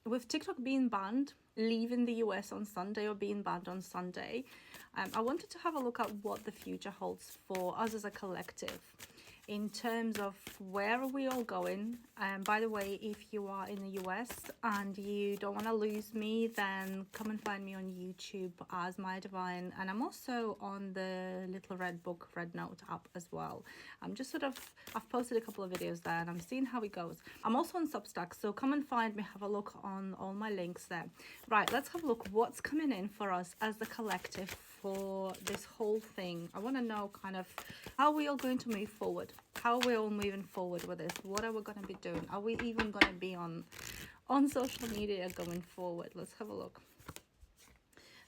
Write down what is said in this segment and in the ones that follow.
with TikTok being banned, leaving the US on Sunday or being banned on Sunday, I wanted to have a look at what the future holds for us as a collective in terms of where are we all going. By the way, if you are in the US and you don't want to lose me, then come and find me on YouTube as Maia Divine, and I'm also on the little red book, red note app as well. I'm just I've posted a couple of videos there and I'm seeing how it goes. I'm also on Substack, so come and find me, have a look on all my links there. Right, let's have a look what's coming in for us as the collective for this whole thing. I want to know kind of how we are going to move forward. How are we all moving forward with this? What are we going to be doing? Are we even going to be on social media going forward? Let's have a look.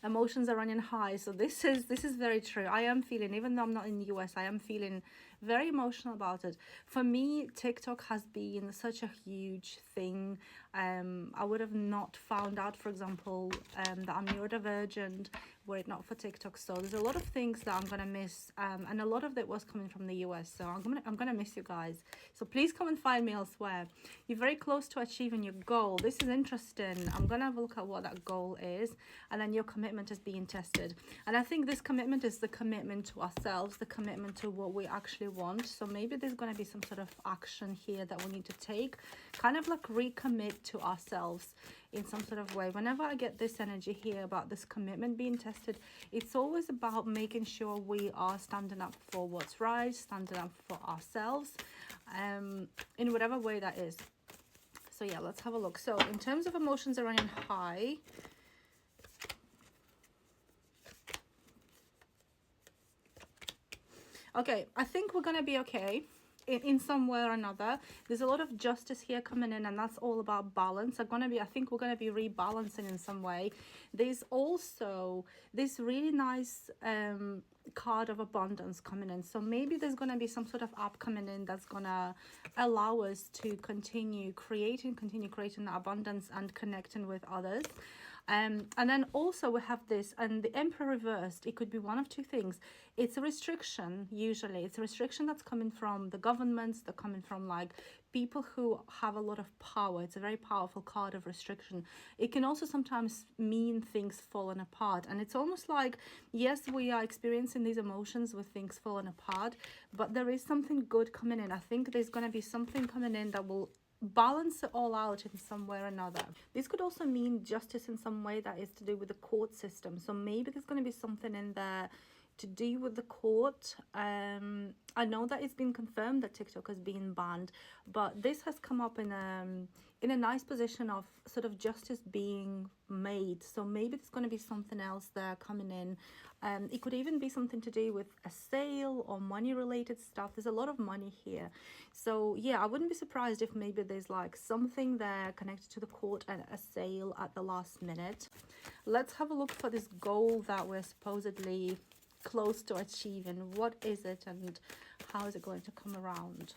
Emotions are running high, so this is very true. I am feeling, even though I'm not in the US, I am feeling very emotional about it. For me, TikTok has been such a huge thing. I would have not found out, for example, that I'm neurodivergent were it not for TikTok. So there's a lot of things that I'm gonna miss, and a lot of it was coming from the US. So I'm gonna miss you guys. So please come and find me elsewhere. You're very close to achieving your goal. This is interesting. I'm gonna have a look at what that goal is, and then your commitment is being tested. And I think this commitment is the commitment to ourselves, the commitment to what we actually want. So maybe there's going to be some sort of action here that we need to take, kind of like recommit to ourselves in some sort of way. Whenever I get this energy here about this commitment being tested, it's always about making sure we are standing up for what's right, standing up for ourselves, in whatever way that is. So yeah, let's have a look. So in terms of emotions are running high, okay, I think we're gonna be okay in some way or another. There's a lot of justice here coming in, and that's all about balance. I think we're gonna be rebalancing in some way. There's also this really nice card of abundance coming in, so maybe there's gonna be some sort of app coming in that's gonna allow us to continue creating that abundance and connecting with others. And then also we have this, and the Emperor reversed. It could be one of two things. It's a restriction. Usually it's a restriction that's coming from the governments, they're coming from like people who have a lot of power. It's a very powerful card of restriction. It can also sometimes mean things falling apart, and it's almost like, yes, we are experiencing these emotions with things falling apart, but there is something good coming in. I think there's going to be something coming in that will balance it all out in some way or another. This could also mean justice in some way that is to do with the court system. So maybe there's going to be something in there to do with the court. I know that it's been confirmed that TikTok has been banned, but this has come up in a nice position of sort of justice being made. So maybe there's going to be something else there coming in. It could even be something to do with a sale or money related stuff. There's a lot of money here. So yeah, I wouldn't be surprised if maybe there's like something there connected to the court and a sale at the last minute. Let's have a look for this goal that we're supposedly close to achieving. What is it and how is it going to come around?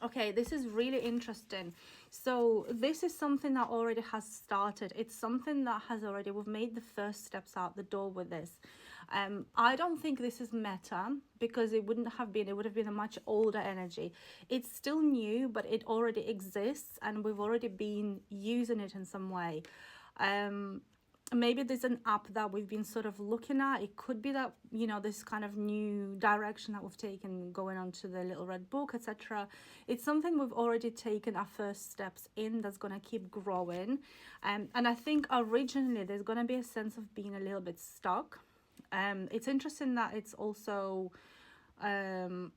Okay, this is really interesting. So this is something that already has started. It's something that has already, we've made the first steps out the door with this. I don't think this is meta, because it would have been a much older energy. It's still new, but it already exists and we've already been using it in some way. Maybe there's an app that we've been sort of looking at. It could be that, you know, this kind of new direction that we've taken going on to the little red book, etc. It's something we've already taken our first steps in that's going to keep growing. And I think originally there's going to be a sense of being a little bit stuck. It's interesting that it's also come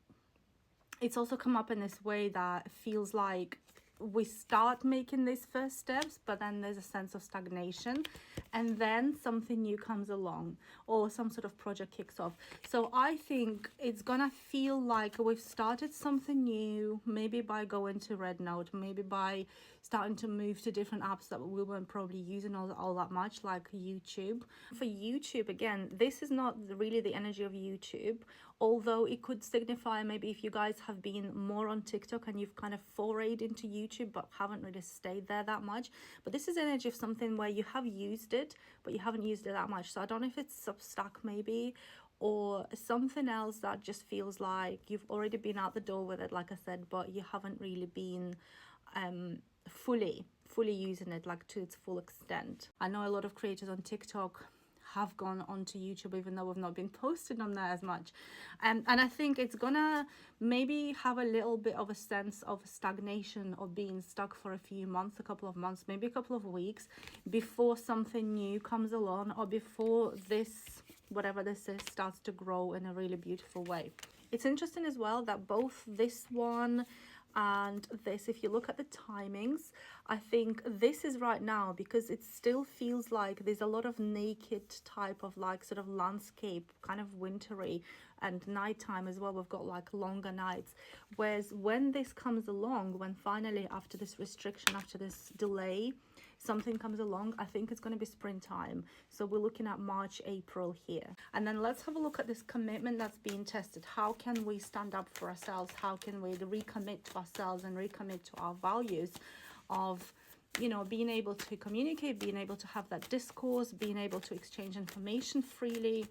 up in this way that feels like we start making these first steps, but then there's a sense of stagnation, and then something new comes along or some sort of project kicks off. So I think it's gonna feel like we've started something new, maybe by going to Red Note, maybe by starting to move to different apps that we weren't probably using all that much, like YouTube. For YouTube, again, this is not really the energy of YouTube, although it could signify maybe if you guys have been more on TikTok and you've kind of forayed into YouTube but haven't really stayed there that much. But this is energy of something where you have used it but you haven't used it that much. So I don't know if it's Substack maybe, or something else that just feels like you've already been out the door with it, like I said, but you haven't really been fully using it like to its full extent. I know a lot of creators on TikTok have gone onto YouTube, even though we've not been posted on there as much, and I think it's gonna maybe have a little bit of a sense of stagnation or being stuck for a few months, a couple of months, maybe a couple of weeks before something new comes along, or before this, whatever this is, starts to grow in a really beautiful way. It's interesting as well that both this one and this, if you look at the timings, I think this is right now because it still feels like there's a lot of naked type of like sort of landscape, kind of wintry, and nighttime as well. We've got like longer nights, whereas when this comes along, when finally after this restriction, after this delay, something comes along, I think it's going to be springtime. So we're looking at March, April here. And then let's have a look at this commitment that's being tested. How can we stand up for ourselves? How can we recommit to ourselves and recommit to our values of, you know, being able to communicate, being able to have that discourse, being able to exchange information freely,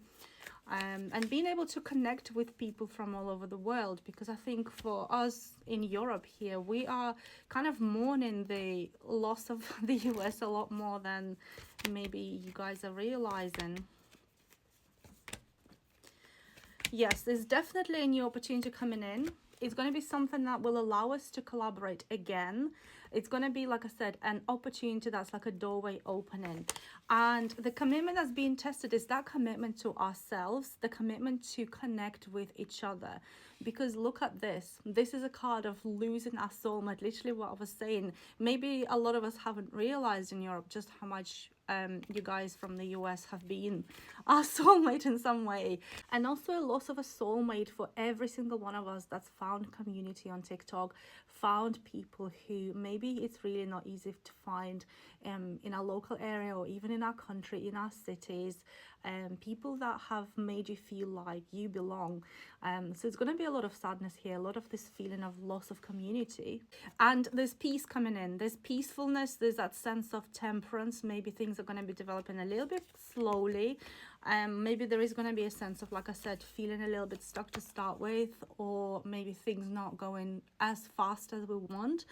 and being able to connect with people from all over the world. Because I think for us in Europe here, we are kind of mourning the loss of the US a lot more than maybe you guys are realizing. Yes, there's definitely a new opportunity coming in. It's going to be something that will allow us to collaborate again. It's going to be, like I said, an opportunity that's like a doorway opening. And the commitment that's being tested is that commitment to ourselves, the commitment to connect with each other. Because look at this. This is a card of losing our soulmate. Literally what I was saying. Maybe a lot of us haven't realized in Europe just how much you guys from the US have been our soulmate in some way. And also a loss of a soulmate for every single one of us that's found community on TikTok, found people who maybe it's really not easy to find in our local area or even in our country, in our cities, people that have made you feel like you belong. So it's going to be a lot of sadness here, a lot of this feeling of loss of community. And there's peace coming in, there's peacefulness, there's that sense of temperance. Maybe things are going to be developing a little bit slowly. Maybe there is going to be a sense of, like I said, feeling a little bit stuck to start with, or maybe things not going as fast as we want.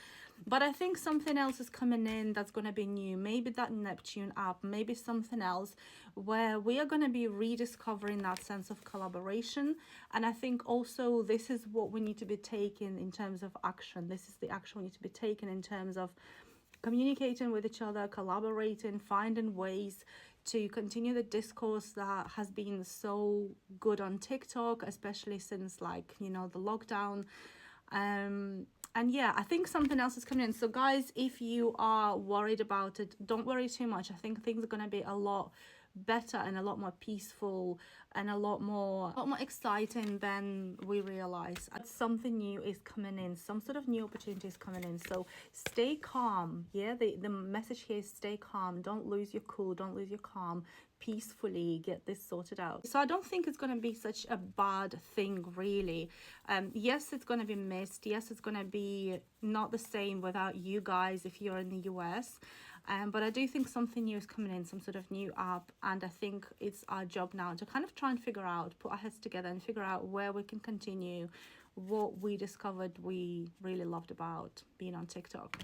But I think something else is coming in that's going to be new. Maybe that Neptune app, maybe something else where we are going to be rediscovering that sense of collaboration. And I think also this is what we need to be taking in terms of action. This is the action we need to be taking in terms of communicating with each other, collaborating, finding ways to continue the discourse that has been so good on TikTok, especially since, like, you know, the lockdown. And yeah, I think something else is coming in. So guys, if you are worried about it, don't worry too much. I think things are going to be a lot better and a lot more peaceful and a lot more exciting than we realize. Something new is coming in, some sort of new opportunity is coming in. So stay calm. Yeah, the message here is stay calm. Don't lose your cool, don't lose your calm. Peacefully get this sorted out. So I don't think it's going to be such a bad thing, really. Yes, it's going to be missed. Yes, it's going to be not the same without you guys if you're in the US. But I do think something new is coming in, some sort of new app, and I think it's our job now to kind of try and figure out, put our heads together and figure out where we can continue what we discovered we really loved about being on TikTok.